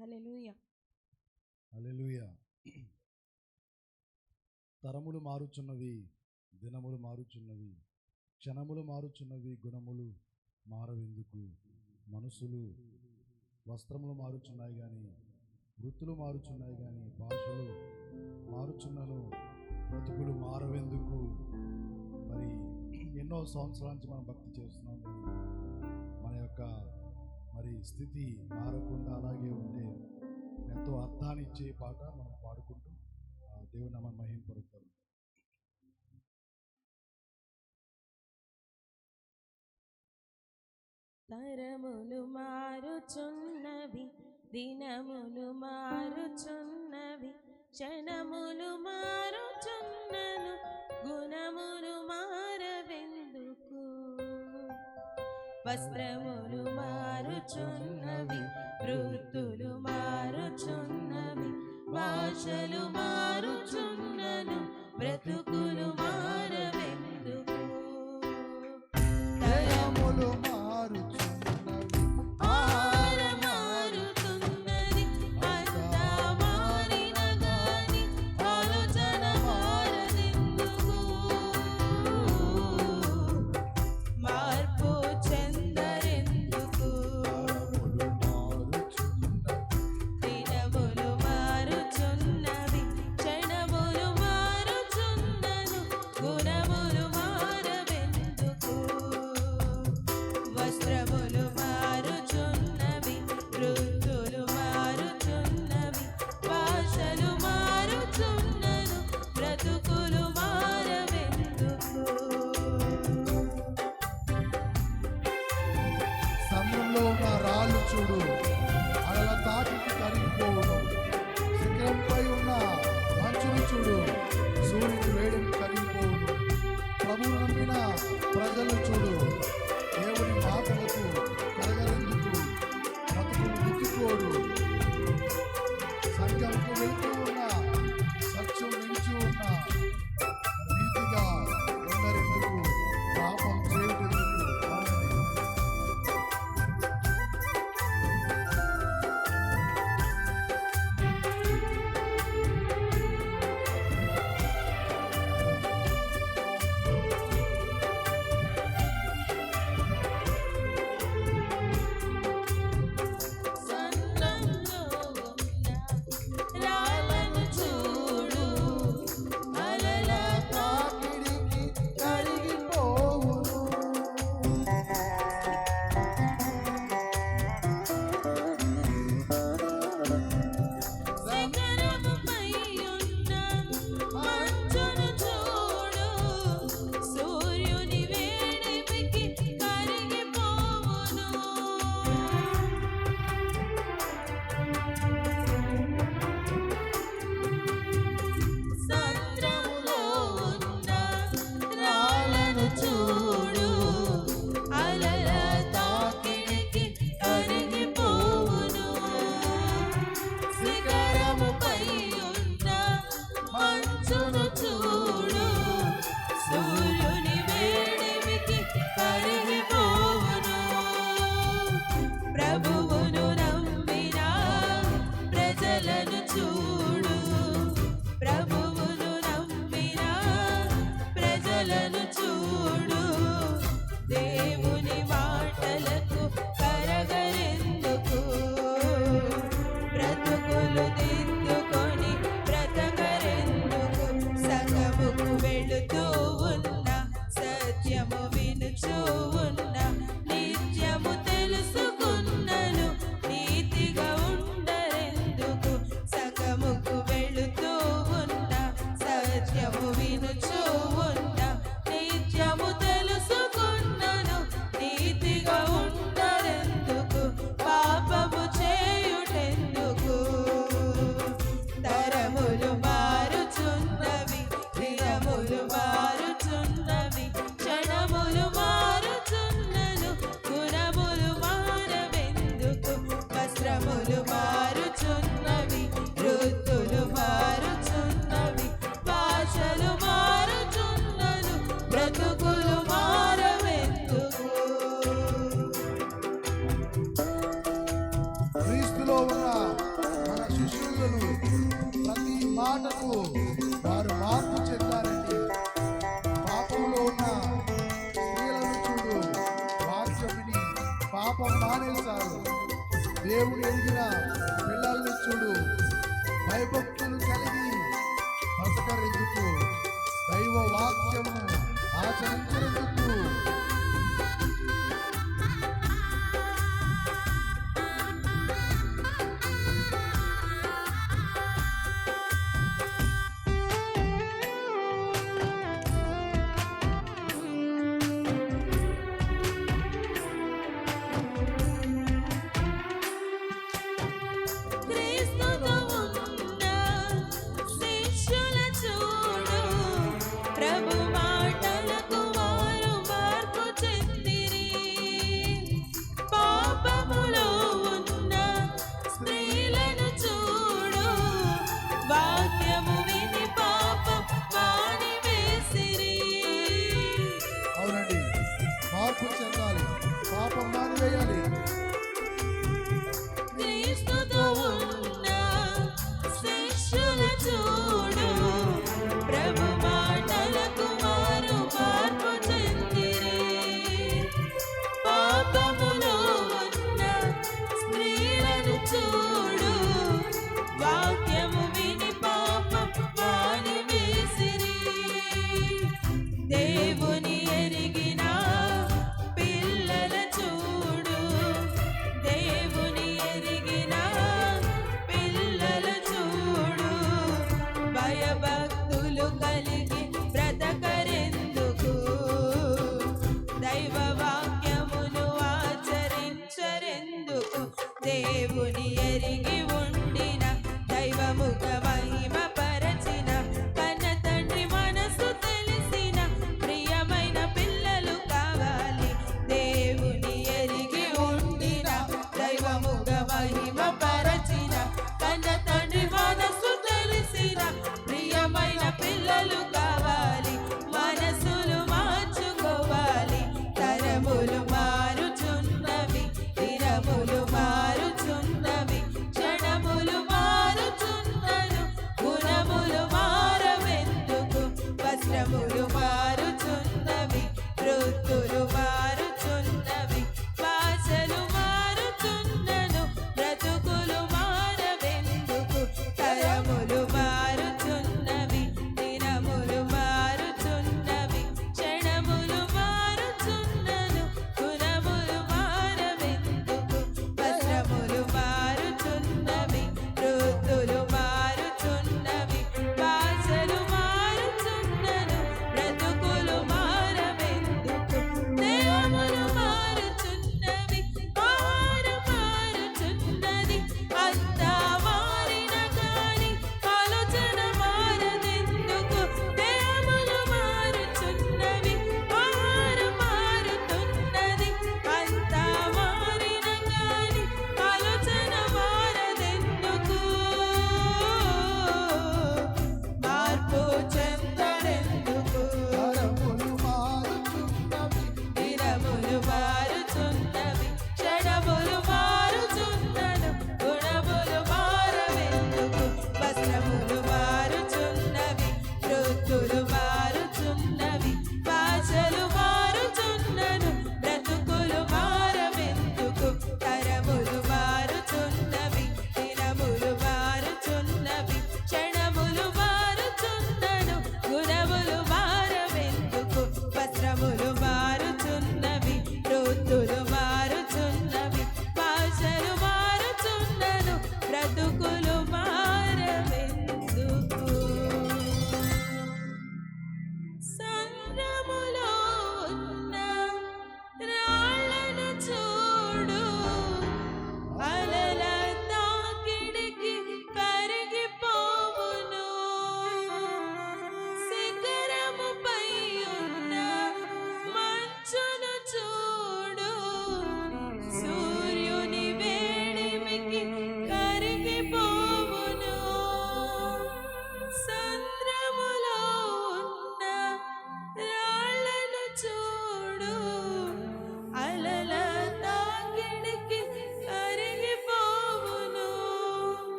హల్లెలూయా. హల్లెలూయా. తరములు మారుచున్నవి, దినములు మారుచున్నవి, క్షణములు మారుచున్నవి, గుణములు మారవెందుకు? మనుషులు వస్త్రములు మారుచున్నాయి కానీ, వృత్తులు మారుచున్నాయి కానీ, భాషలు మారుచున్నను, బ్రతుకులు మారవెందుకు? మరి ఎన్నో సంవత్సరాల నుంచి మనం భక్తి చేస్తున్నాం కానీ మన యొక్క స్థితి మారకుండా అలాగే ఉంటే ఎంతో అర్థాన్ని ఇచ్చే పాట మనం పాడుకుంటూ దేవుని నామమును మహిమపరుద్దాం. తరములు మారుచున్నవి, దినములు మారుచున్నవి, క్షణములు మారుచున్నను, గుణములు మారవెందుకు? వస్త్రములు మారుచున్నవి, వృత్తులు మారుచున్నవి, భాషలు మారుచున్నను, బ్రతుకులు మారవెందుకు? తరములు మారుచున్నవి, మారుతున్నది, అంతా మారిన గాని ఆలోచన మారదెందుకు? మార్పు చెందరెందుకు? దినములు మారుచున్నవి, క్షణములు మారుచున్నను, గుణములు మారవెందుకు? వస్త్రములు మారుచున్నవి, వృత్తులు మారుచున్నవి, భాషలు మారుచున్నను, బ్రతుకులు మారవెందుకు? సముద్రంలో ఉన్న రాళ్ళు చూడు, అలల తాకికి కరిగిపోవును. శిఖరంపై ఉన్న మంచును చూడు, సూర్యుని వేడిని కరిగిపోవును. ప్రభువు నమ్మిన ప్రజలు చూడు, దేవుని మాటలకు కలగరెందుకు? బ్రతుకులు దిక్కుకోడు. సంఘంకు వెళ్తూ ఉన్న, సత్యం నిలిచి ఉన్న, నీతిగా ఉండరెందుకు? పాపం చేయుటెందుకు? సంద్రంలో ఉన్న రాళ్ళను చూడు, అలల తాకిడికి కరిగిపోవును. శిఖరముపై ఉన్న మంచును చూడు, సూర్యుని వేడిమికి కరిగిపోవును. సంద్రములో ఉన్న రాళ్ళను చూడు, అలల తాకిడికి కరిగిపోవును. శిఖరముపై ఉన్న మంచును చూడు, సూర్యుని వేడిమికి కరిగిపోవును. ప్రభువును నమ్మిన ప్రజలను చూడు, ప్రభువును నమ్మిన ప్రజలను చూడు, దేవుని మాటలకు కరగరెందుకు? బ్రతుకులు దిద్దుకొని బ్రతకరెందుకు? సగముకు వెళుతూ ఉన్న, సత్యము వినుచూ ఉన్న, నిత్యము తెలుసుకున్నను, నీతిగా ఉండరెందుకు? సగముకు వెళుతూ ఉన్న, సత్యము వినుచూ ఉన్న, నిత్యము తెలుసుకున్నను, నీతిగా ఉండరెందుకు? పాపము చేయుటెందుకు? తరములు మారుచున్నవి, దినములు మారుచున్నవి, క్షణములు మారుచున్నను, గుణములు మారవెందుకు? వస్త్రములు మారుచున్నవి, వృత్తులు మారుచున్నవి, భాషలు మారుచున్నను, బ్రతుకులు మారవెందుకు? క్రీస్తులో ఉన్న దేవుని ఎరిగిన పిల్లల్ని చూడు. భయభక్తులు కలిగి బ్రతకరెందుకు? దైవ వాక్యము ఆచరించరెందుకు? క్రీస్తుతో ఉన్న శిష్యుల చూడు, ప్రభు మాటలకు వారు మార్పు చెందిరి. పాపములో ఉన్న స్త్రీలను చూడు, వాక్యము విని పాపం మానివేసిరి. అవునండి, మార్పు చెందాలి, పాపం మానివేయాలి. క్రీస్తుతో ఉన్న శిష్యుల చూడు, ప్రభు మాటలకు వారు మార్పు చెందిరి. పాపములో ఉన్న స్త్రీలను చూడు, వాక్యము విని పాపం మానివేసిరి. దేవుని ఎరిగిన పిల్లల చూడు, దేవుని ఎరిగిన పిల్లల చూడు, భయభక్తులు కలిగి బ్రతకరెందుకు? దైవ వాక్యమును ఆచరించరెందుకు? దేవుని ఎరిగి ఉండిన దైవముగ మహిమ పరచిన కన్న తండ్రి మనసు తెలిసిన ప్రియమైన పిల్లలు కావాలి. దేవుని ఎరిగి ఉండిన దైవముగ మహిమ పరచిన కన్న తండ్రి మనసు తెలిసిన ప్రియమైన పిల్లలు కావాలి. మనసులు మార్చుకోవాలి. తరములు మారుచున్నవి, దినములు మారుచున్నవి, క్షణములు మారుచున్నను,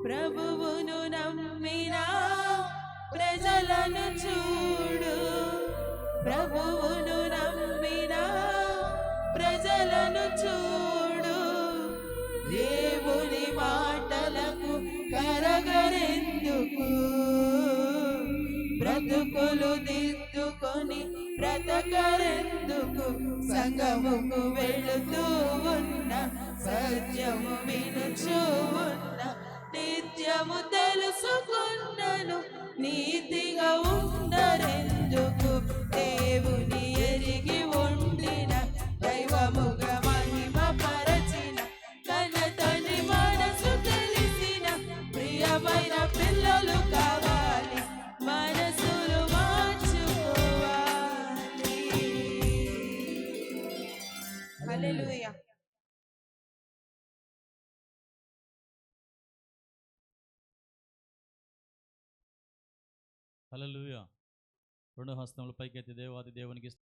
ప్రభువును నమ్మిన ప్రజలను చూడు, ప్రభువును నమ్మిన ప్రజలను చూడు. దేవుని మాటలకు కరగరెందుకు, బ్రతుకులు దిద్దుకొని బ్రతకరెందుకు. సంగముకు వెళుతూ ఉన్న, సత్యము వినుచూ ఉన్న, నిత్యము తెలుసుకున్నను నీతిగా ఉండరెందుకు. దేవుని ఎరిగి ఉండిన, దైవముగా మహిమ పరచిన, కన్న తండ్రి మనసు తెలిసిన ప్రియమైన పిల్లలు కావాలి, మనసులు మార్చుకోవాలి. హల్లెలూయా. హల్లెలూయా. రెండు హస్తముల పైకెత్తి దేవాది దేవునికి